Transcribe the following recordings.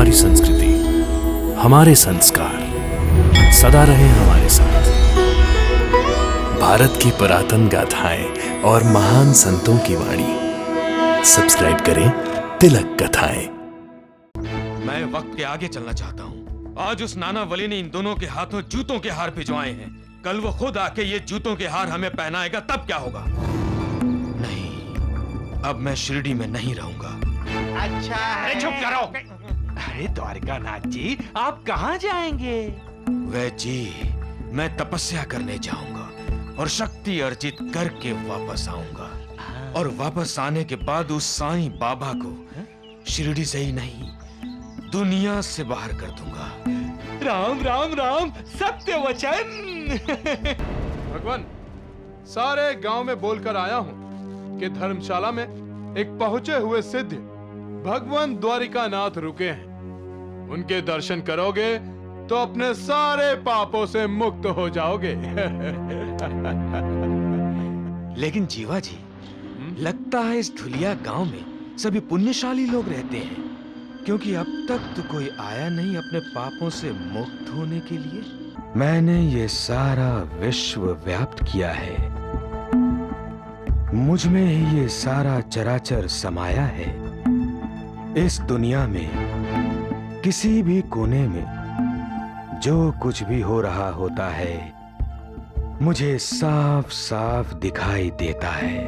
हमारी संस्कृति, हमारे संस्कार सदा रहे हमारे साथ। भारत की पुरातन गाथाएं और महान संतों की वाणी। सब्सक्राइब करें तिलक कथाएं। मैं वक्त के आगे चलना चाहता हूँ। आज उस नाना वली ने इन दोनों के हाथों जूतों के हार भिजवाए हैं। कल वो खुद आके ये जूतों के हार हमें पहनाएगा, तब क्या होगा? नहीं, अब मैं शिरडी में नहीं रहूंगा। अच्छा है। अरे चुप करो। अरे द्वारिकानाथ जी, आप कहाँ जाएंगे? वह जी, मैं तपस्या करने जाऊंगा और शक्ति अर्जित करके वापस आऊंगा। और वापस आने के बाद उस साईं बाबा को शिरडी से ही नहीं, दुनिया से बाहर कर दूंगा। राम राम राम, सत्य वचन। भगवान, सारे गांव में बोलकर आया हूं कि धर्मशाला में एक पहुंचे हुए सिद्ध भगवान द्वारिकानाथ रुके हैं। उनके दर्शन करोगे तो अपने सारे पापों से मुक्त हो जाओगे। लेकिन जीवा जी, लगता है इस धुलिया गांव में सभी पुण्यशाली लोग रहते हैं, क्योंकि अब तक तो कोई आया नहीं अपने पापों से मुक्त होने के लिए। मैंने ये सारा विश्व व्याप्त किया है, मुझ में ही ये सारा चराचर समाया है। इस दुनिया में किसी भी कोने में जो कुछ भी हो रहा होता है, मुझे साफ साफ दिखाई देता है।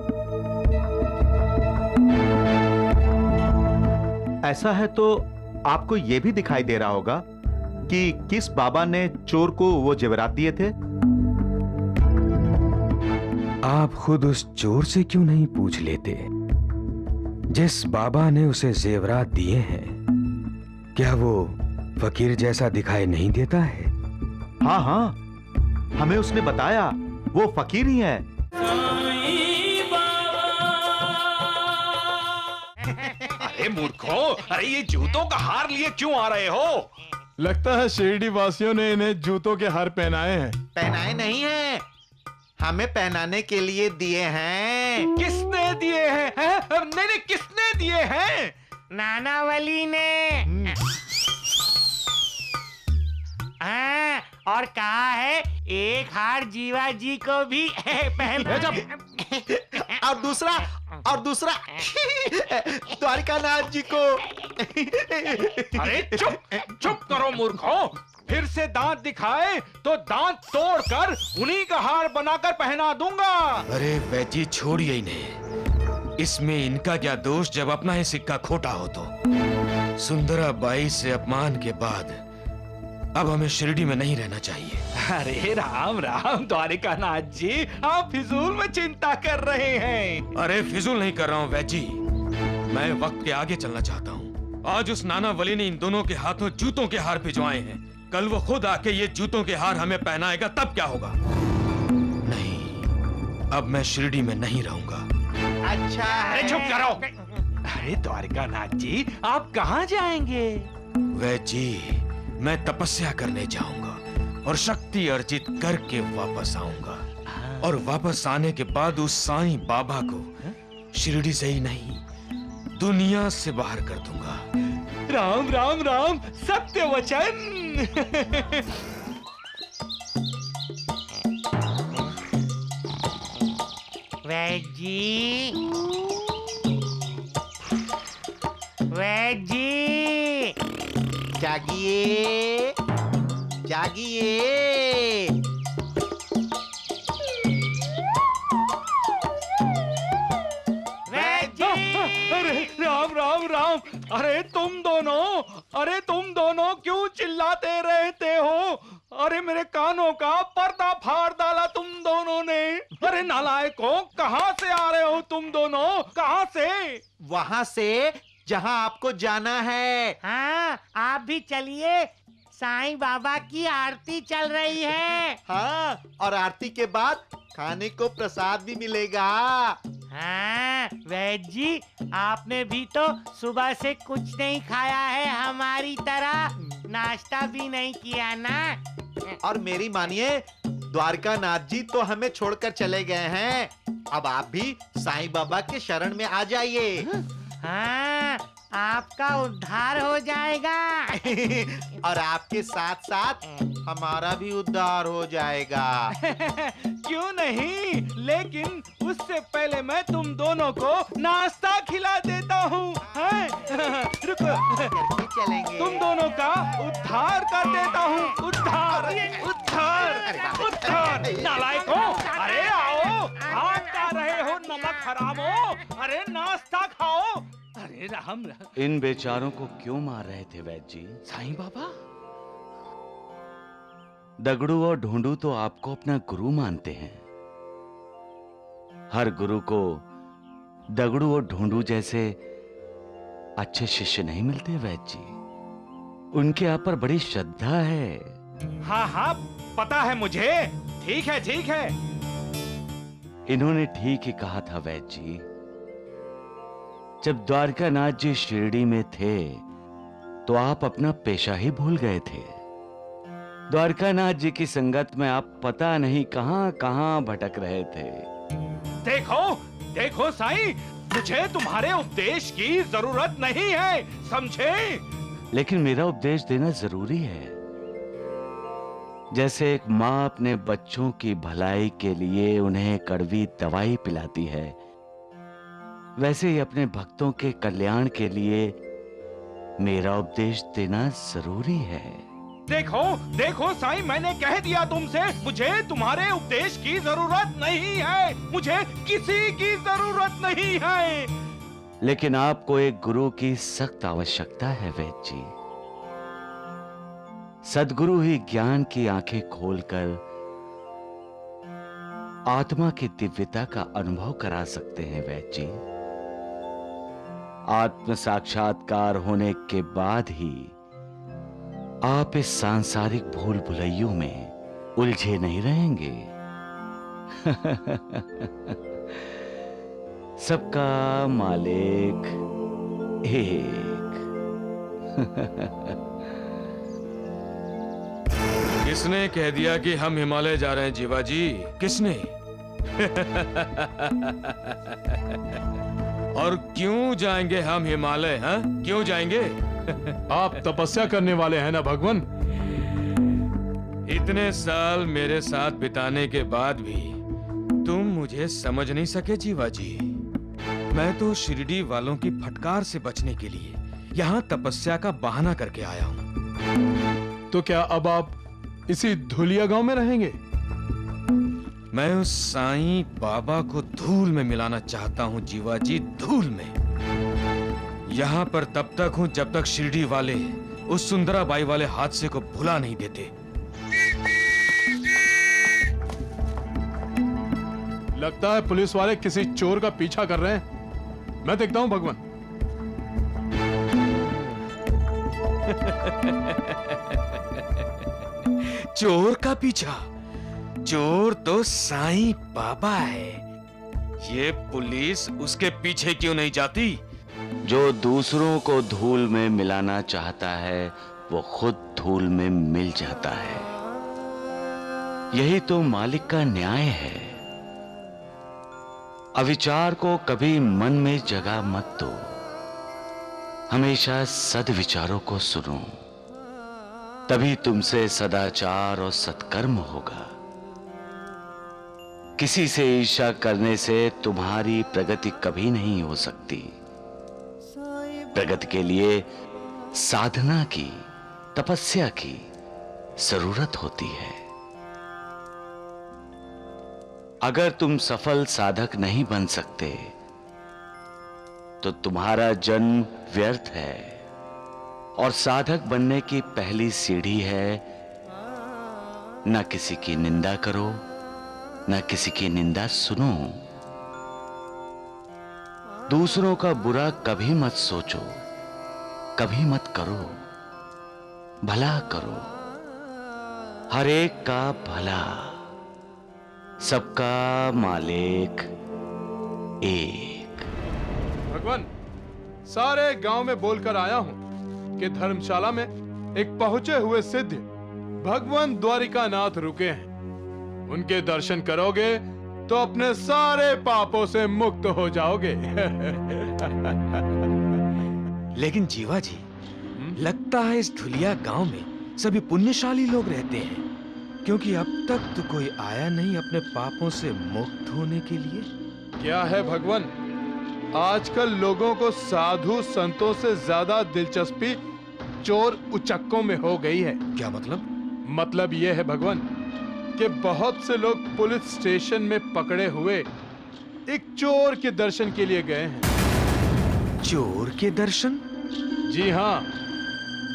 ऐसा है तो आपको यह भी दिखाई दे रहा होगा कि किस बाबा ने चोर को वो जेवरात दिए थे। आप खुद उस चोर से क्यों नहीं पूछ लेते? जिस बाबा ने उसे जेवरात दिए हैं, क्या वो फकीर जैसा दिखाई नहीं देता है? हाँ हाँ, हमें उसने बताया वो फकीर ही है। अरे मूर्खो, अरे ये जूतों का हार लिए क्यों आ रहे हो? लगता है शिरडी वासियों ने इन्हें जूतों के हार पहनाए हैं। पहनाए नहीं है, हमें पहनाने के लिए दिए हैं। किसने दिए हैं? नहीं नहीं, किसने दिए हैं? नाना वली ने। हाँ, और कहा है एक हार जीवा जी को भी पहना। और दूसरा द्वारिकानाथ जी को। अरे चुप करो मूर्खो। फिर से दांत दिखाए तो दांत तोड़कर उन्हीं का हार बनाकर पहना दूंगा। अरे वैजी, छोड़िए इन्हें। इसमें इनका क्या दोष जब अपना ही सिक्का खोटा हो तो। सुंदरा बाई से अपमान के बाद अब हमें शिरडी में नहीं रहना चाहिए। अरे राम राम द्वारिकानाथ जी, आप फिजूल में चिंता कर रहे हैं। अरे फिजूल नहीं कर रहा हूँ वैजी, मैं वक्त के आगे चलना चाहता हूँ। आज उस नाना वली ने इन दोनों के हाथों जूतों के हार भिजवाए हैं। कल वो खुद आके ये जूतों के हार हमें पहनाएगा, तब क्या होगा? नहीं, अब मैं शिरडी में नहीं रहूंगा। अच्छा है। अरे चुप करो। अरे द्वारिकानाथ जी, आप कहाँ जाएंगे? वैजी, मैं तपस्या करने जाऊंगा और शक्ति अर्जित करके वापस आऊंगा। और वापस आने के बाद उस साईं बाबा को शिरडी से ही नहीं, दुनिया से बाहर कर दूंगा। राम राम राम, सत्य वचन। वैजी, वैजी, जागिए जागिए। अरे राम राम राम। अरे तुम दोनों क्यों चिल्लाते रहते हो? अरे मेरे कानों का पर्दा फाड़ डाला तुम दोनों ने। अरे नालायकों, कहाँ से आ रहे हो तुम दोनों? कहाँ से? वहां से जहां आपको जाना है। हाँ, आप भी चलिए। साईं बाबा की आरती चल रही है। हाँ, और आरती के बाद खाने को प्रसाद भी मिलेगा। हाँ, वैद जी, आपने भी तो सुबह से कुछ नहीं खाया है, हमारी तरह नाश्ता भी नहीं किया ना। और मेरी मानिए, द्वारकानाथ जी तो हमें छोड़कर चले गए हैं। अब आप भी साईं बाबा के शरण में आ जाइए। हाँ, आपका उद्धार हो जाएगा। और आपके साथ साथ हमारा भी उद्धार हो जाएगा। क्यों नहीं, लेकिन उससे पहले मैं तुम दोनों को नाश्ता खिला देता हूँ। रुको, करके चलेंगे। तुम दोनों का उद्धार कर देता हूँ। उद्धार, उद्धार, उद्धार। नालायकों, अरे आओ, भाग जा रहे हो नमक हरामो। अरे नाश्ता खाओ। अरे राम, इन बेचारों को क्यों मार रहे थे वैद्य जी? साईं बाबा, दगड़ू और ढूंढू तो आपको अपना गुरु मानते हैं। हर गुरु को दगड़ू और ढूंढू जैसे अच्छे शिष्य नहीं मिलते वैद्य जी। उनके आप पर बड़ी श्रद्धा है। हाँ हाँ पता है मुझे। ठीक है, ठीक है। इन्होंने ठीक ही कहा था वैद्य जी। जब द्वारकानाथ जी शिरडी में थे तो आप अपना पेशा ही भूल गए थे। द्वारकानाथ जी की संगत में आप पता नहीं कहां कहां भटक रहे थे। देखो देखो साईं, मुझे तुम्हारे उपदेश की जरूरत नहीं है, समझे? लेकिन मेरा उपदेश देना जरूरी है। जैसे एक माँ अपने बच्चों की भलाई के लिए उन्हें कड़वी दवाई पिलाती है, वैसे ही अपने भक्तों के कल्याण के लिए मेरा उपदेश देना जरूरी है। देखो देखो साईं, मैंने कह दिया तुमसे, मुझे तुम्हारे उपदेश की जरूरत नहीं है। मुझे किसी की जरूरत नहीं है। लेकिन आपको एक गुरु की सख्त आवश्यकता है वैद्य जी। सद्गुरु ही ज्ञान की आंखें खोलकर आत्मा की दिव्यता का अनुभव करा सकते हैं वैद्य जी। आत्म साक्षात्कार होने के बाद ही आप इस सांसारिक भूल भुलैयों में उलझे नहीं रहेंगे। सबका मालिक एक। किसने कह दिया कि हम हिमालय जा रहे हैं जीवा जी? किसने? और क्यों जाएंगे हम हिमालय? हाँ, क्यों जाएंगे? आप तपस्या करने वाले हैं ना भगवान? इतने साल मेरे साथ बिताने के बाद भी तुम मुझे समझ नहीं सके जीवा जी। मैं तो शिरडी वालों की फटकार से बचने के लिए यहाँ तपस्या का बहाना करके आया हूँ। तो क्या अब आप इसी धुलिया गांव में रहेंगे? मैं उस साईं बाबा को धूल में मिलाना चाहता हूँ जीवा जी, धूल में। यहाँ पर तब तक हूँ जब तक शिरडी वाले उस सुंदराबाई वाले हादसे को भुला नहीं देते। लगता है पुलिस वाले किसी चोर का पीछा कर रहे हैं। मैं देखता हूँ भगवान। चोर का पीछा? चोर तो साईं बाबा है। ये पुलिस उसके पीछे क्यों नहीं जाती? जो दूसरों को धूल में मिलाना चाहता है वो खुद धूल में मिल जाता है। यही तो मालिक का न्याय है। अविचार को कभी मन में जगह मत दो, हमेशा सद्विचारों को सुनो, तभी तुमसे सदाचार और सत्कर्म होगा। किसी से ईर्ष्या करने से तुम्हारी प्रगति कभी नहीं हो सकती। प्रगति के लिए साधना की, तपस्या की जरूरत होती है। अगर तुम सफल साधक नहीं बन सकते तो तुम्हारा जन्म व्यर्थ है। और साधक बनने की पहली सीढ़ी है, न किसी की निंदा करो, न किसी की निंदा सुनो। दूसरों का बुरा कभी मत सोचो, कभी मत करो, भला करो। हर एक का भला, सबका मालिक एक। भगवान, सारे गांव में बोलकर आया हूं कि धर्मशाला में एक पहुंचे हुए सिद्ध भगवान द्वारिकानाथ रुके हैं। उनके दर्शन करोगे तो अपने सारे पापों से मुक्त हो जाओगे। लेकिन जीवा जी, लगता है इस धुलिया गांव में सभी पुण्यशाली लोग रहते हैं, क्योंकि अब तक तो कोई आया नहीं अपने पापों से मुक्त होने के लिए। क्या है भगवान, आजकल लोगों को साधु संतों से ज्यादा दिलचस्पी चोर उचक्कों में हो गई है। क्या मतलब? मतलब यह है भगवान कि बहुत से लोग पुलिस स्टेशन में पकड़े हुए एक चोर के दर्शन के लिए गए हैं। चोर के दर्शन? जी हाँ,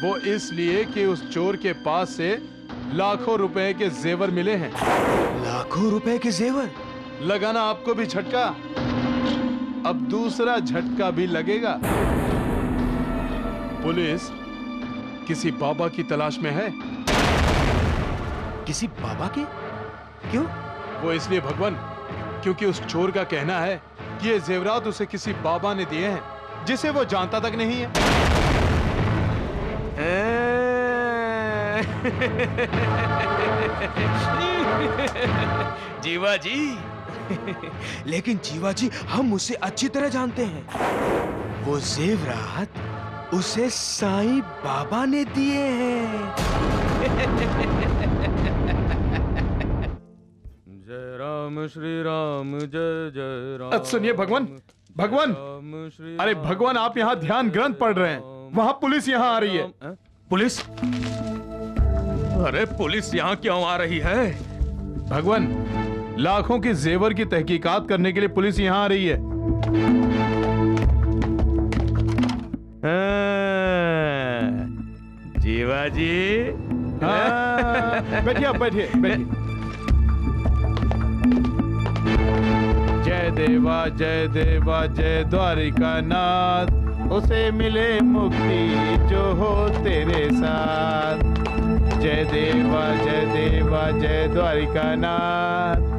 वो इसलिए कि उस चोर के पास से लाखों रुपए के जेवर मिले हैं। लाखों रुपए के जेवर? लगाना आपको भी झटका, अब दूसरा झटका भी लगेगा। पुलिस किसी बाबा की तलाश में है। किसी बाबा के? क्यों? वो इसलिए भगवान, क्योंकि उस चोर का कहना है कि ये जेवरात उसे किसी बाबा ने दिए हैं जिसे वो जानता तक नहीं है। जीवा जी, लेकिन जीवा जी, हम उसे अच्छी तरह जानते हैं। वो जेवरात उसे साईं बाबा ने दिए हैं। जय राम श्री राम, जय जय राम। सुनिए भगवान, भगवान, अरे भगवान, आप यहाँ ध्यान ग्रंथ पढ़ रहे हैं, वहाँ पुलिस यहाँ आ रही है। पुलिस? अरे पुलिस यहाँ क्यों आ रही है? भगवान, लाखों के जेवर की तहकीकात करने के लिए पुलिस यहाँ आ रही है। जीवा जी, बैठिए, आप बैठिए, बैठिए। जय देवा जय देवा जय द्वारिका नाथ, उसे मिले मुक्ति जो हो तेरे साथ। जय देवा जय द्वारिका नाथ।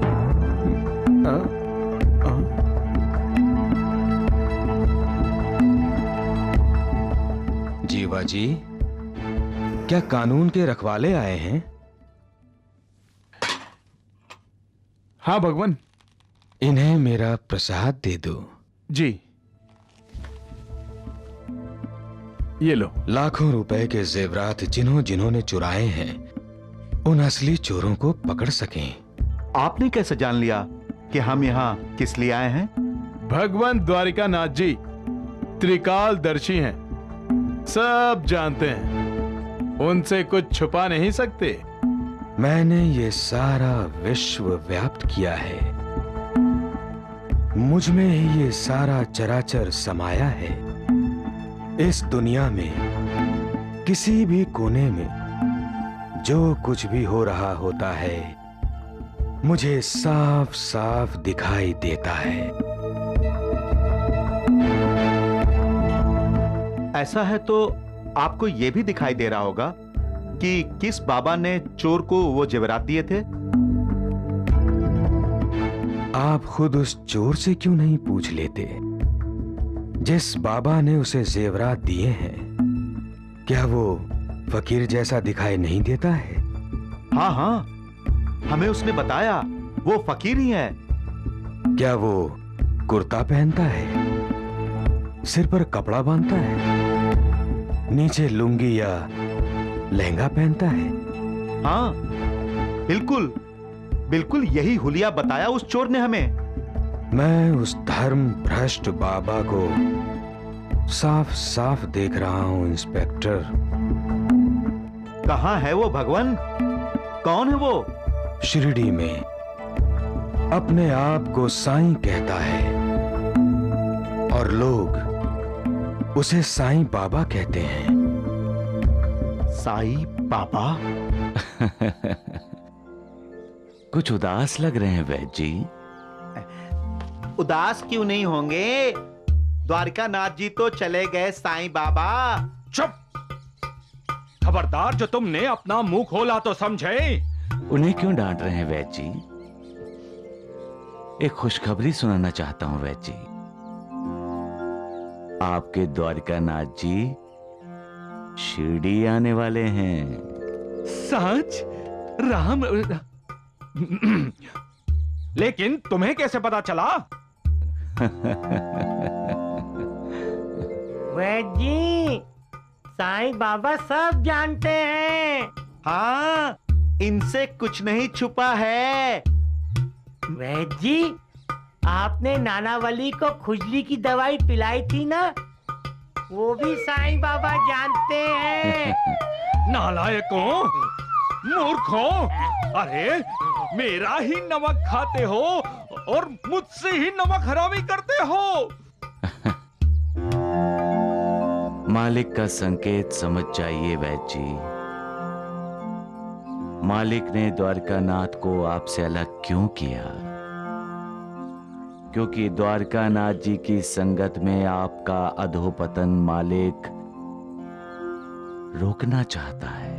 जीवा जी, क्या कानून के रखवाले आए हैं? हाँ भगवान। इन्हें मेरा प्रसाद दे दो। जी, ये लो। लाखों रुपए के जेवरात जिन्होंने चुराए हैं, उन असली चोरों को पकड़ सकें। आपने कैसे जान लिया कि हम यहाँ किस लिए आए हैं? भगवान द्वारिका नाथ जी त्रिकालदर्शी हैं, सब जानते हैं, उनसे कुछ छुपा नहीं सकते। मैंने ये सारा विश्व व्याप्त किया है, मुझ में ही ये सारा चराचर समाया है। इस दुनिया में किसी भी कोने में जो कुछ भी हो रहा होता है, मुझे साफ साफ दिखाई देता है। ऐसा है तो आपको यह भी दिखाई दे रहा होगा कि किस बाबा ने चोर को वो जेवरात दिए थे? आप खुद उस चोर से क्यों नहीं पूछ लेते? जिस बाबा ने उसे जेवरात दिए हैं, क्या वो फकीर जैसा दिखाई नहीं देता है? हाँ हाँ, हमें उसने बताया वो फकीर ही है। क्या वो कुर्ता पहनता है, सिर पर कपड़ा बांधता है, नीचे लुंगी या लहंगा पहनता है? हाँ, बिल्कुल बिल्कुल यही हुलिया बताया उस चोर ने हमें। मैं उस धर्म भ्रष्ट बाबा को साफ साफ देख रहा हूं इंस्पेक्टर। कहाँ है वो भगवान? कौन है वो? शिरडी में अपने आप को साईं कहता है और लोग उसे साईं बाबा कहते हैं। साईं बाबा? कुछ उदास लग रहे हैं वैद्य जी। उदास क्यों नहीं होंगे? द्वारिका नाथ जी तो चले गए साईं बाबा। चुप! खबरदार, जो तुमने अपना मुंह खोला तो समझे। उन्हें क्यों डांट रहे हैं वैद्य जी? एक खुशखबरी सुनाना चाहता हूं वैद्य जी। आपके द्वारिका नाथ जी शिरडी आने वाले हैं। सच? राम? लेकिन तुम्हें कैसे पता चला? वैद्य जी, साईं बाबा सब जानते हैं। हाँ, इनसे कुछ नहीं छुपा है। वैद्य जी, आपने नानावली को खुजली की दवाई पिलाई थी ना, वो भी साईं बाबा जानते हैं। नालायकों, मूर्खों, अरे मेरा ही नमक खाते हो और मुझसे ही नमक हरामी करते हो। मालिक का संकेत समझ जाइए वैद्य जी। मालिक ने द्वारकानाथ को आपसे अलग क्यों किया? क्योंकि द्वारकानाथ जी की संगत में आपका अधोपतन मालिक रोकना चाहता है।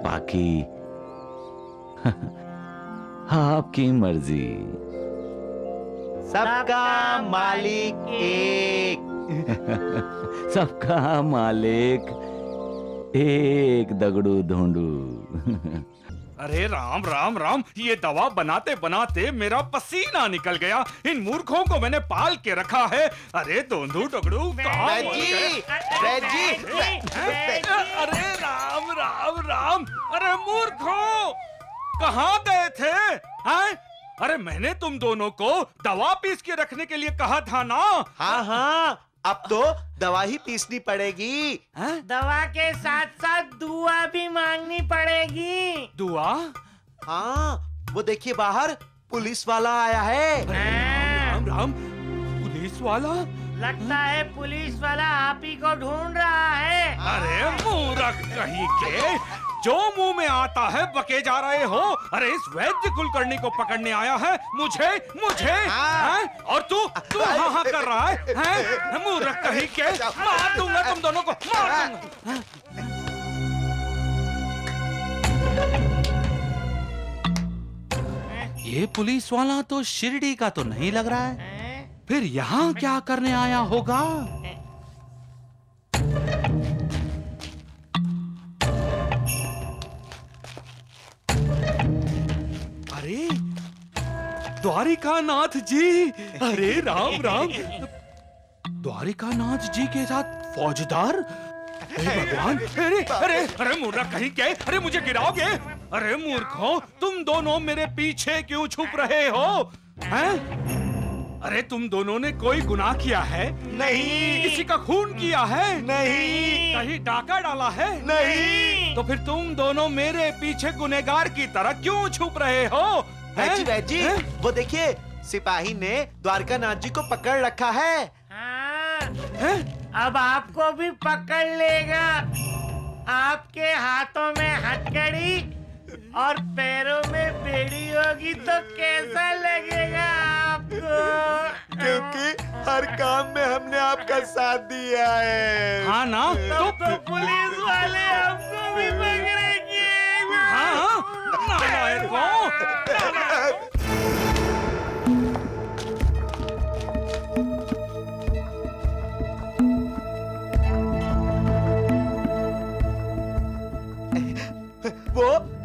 बाकी आपकी मर्जी। सबका मालिक एक। सबका मालिक एक दगड़ू ढूंढू। अरे राम राम राम, ये दवा बनाते बनाते मेरा पसीना निकल गया। इन मूर्खों को मैंने पाल के रखा है। अरे दोंदू टकड़ू कहाँ वैद्य पहुंच जी, गए? वैद्य जी, अरे राम राम राम, अरे मूर्खों, कहाँ गए थे? हैं? अरे मैंने तुम दोनों को दवा पीस के रखने के लिए कहा था ना। हाँ हाँ, अब तो दवा ही पीसनी पड़ेगी। दवा के साथ साथ दुआ भी मांगनी पड़ेगी। दुआ? हाँ, वो देखिए बाहर पुलिस वाला आया है। राम राम, पुलिस वाला? लगता है पुलिस वाला आप ही को ढूंढ रहा है। अरे मूर्ख कहीं के, जो मुंह में आता है बके जा रहे हो। अरे इस वैद्य कुलकर्णी को पकड़ने आया है, मुझे मुझे हैं? और तू हाँ हाँ कर रहा है, हैं? मूर्ख कहीं के, मार दूंगा तुम दोनों को, मार दूंगा। ये पुलिस वाला तो शिरडी का तो नहीं लग रहा है। फिर यहाँ क्या करने आया होगा? अरे द्वारिकानाथ जी, अरे राम राम, द्वारिकानाथ जी के साथ फौजदार? अरे भगवान, अरे अरे अरे मूर्ख कहीं के, अरे मुझे गिराओगे? अरे मूर्खों, तुम दोनों मेरे पीछे क्यों छुप रहे हो? हैं? अरे तुम दोनों ने कोई गुनाह किया है? नहीं। किसी का खून किया है? नहीं। कहीं डाका डाला है? नहीं। तो फिर तुम दोनों मेरे पीछे गुनहगार की तरह क्यों छुप रहे हो? वैद्य जी, वो देखिए सिपाही ने द्वारकानाथ जी को पकड़ रखा है। हाँ, अब आपको भी पकड़ लेगा। आपके हाथों में हथकड़ी और पैरों में बेड़ी होगी तो कैसा लगेगा आपको? क्योंकि हर काम में हमने आपका साथ दिया है। हाँ ना? तो पुलिस वाले हमको भी पकड़ेंगे। हाँ, नालायकों, नालायकों।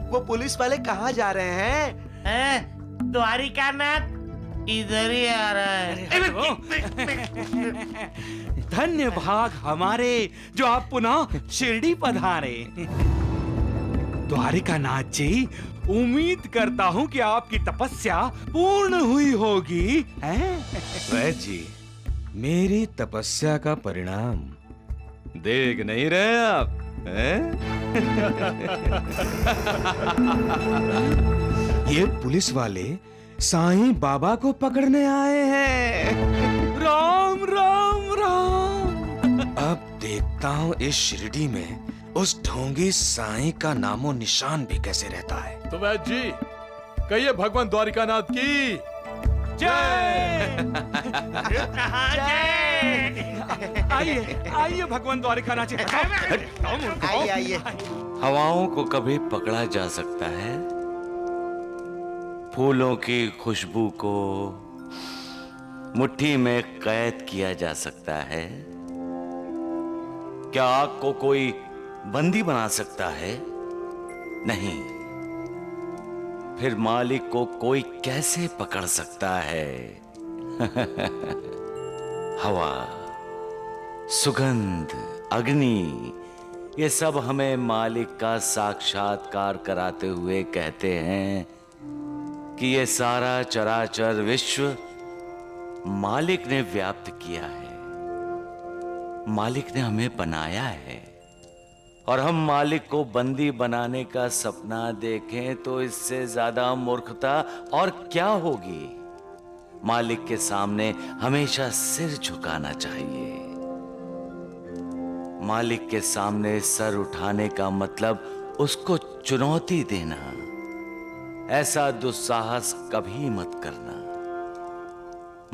वो पुलिस वाले कहाँ जा रहे हैं? द्वारिकानाथ इधर ही आ रहा है। धन्य भाग हमारे जो आप पुनः शिरडी पधारे। द्वारिकानाथ जी, उम्मीद करता हूँ कि आपकी तपस्या पूर्ण हुई होगी। वैद्य जी, मेरी तपस्या का परिणाम देख नहीं रहे आप? ये पुलिस वाले साईं बाबा को पकड़ने आए हैं। राम राम राम। अब देखता हूँ इस शिरडी में उस ढोंगी साईं का नामो निशान भी कैसे रहता है। तो वैद्य जी, कहिए भगवान द्वारिकानाथ की जय। आइए आइए भगवान द्वारिकानाथ जी। आइए आइए। हवाओं को कभी पकड़ा जा सकता है, फूलों की खुशबू को मुट्ठी में कैद किया जा सकता है। क्या आग को कोई बंदी बना सकता है? नहीं। फिर मालिक को कोई कैसे पकड़ सकता है? हवा सुगंध, अग्नि, ये सब हमें मालिक का साक्षात्कार कराते हुए कहते हैं कि ये सारा चराचर विश्व मालिक ने व्याप्त किया है, मालिक ने हमें बनाया है। और हम मालिक को बंदी बनाने का सपना देखें तो इससे ज्यादा मूर्खता और क्या होगी। मालिक के सामने हमेशा सिर झुकाना चाहिए। मालिक के सामने सर उठाने का मतलब उसको चुनौती देना। ऐसा दुस्साहस कभी मत करना।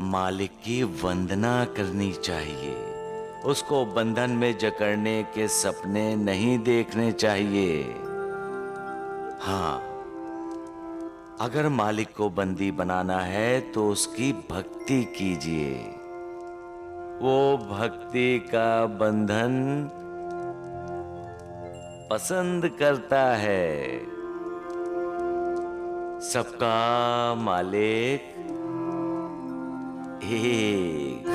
मालिक की वंदना करनी चाहिए। उसको बंधन में जकड़ने के सपने नहीं देखने चाहिए। हाँ, अगर मालिक को बंदी बनाना है तो उसकी भक्ति कीजिए। वो भक्ति का बंधन पसंद करता है। सबका मालिक एक।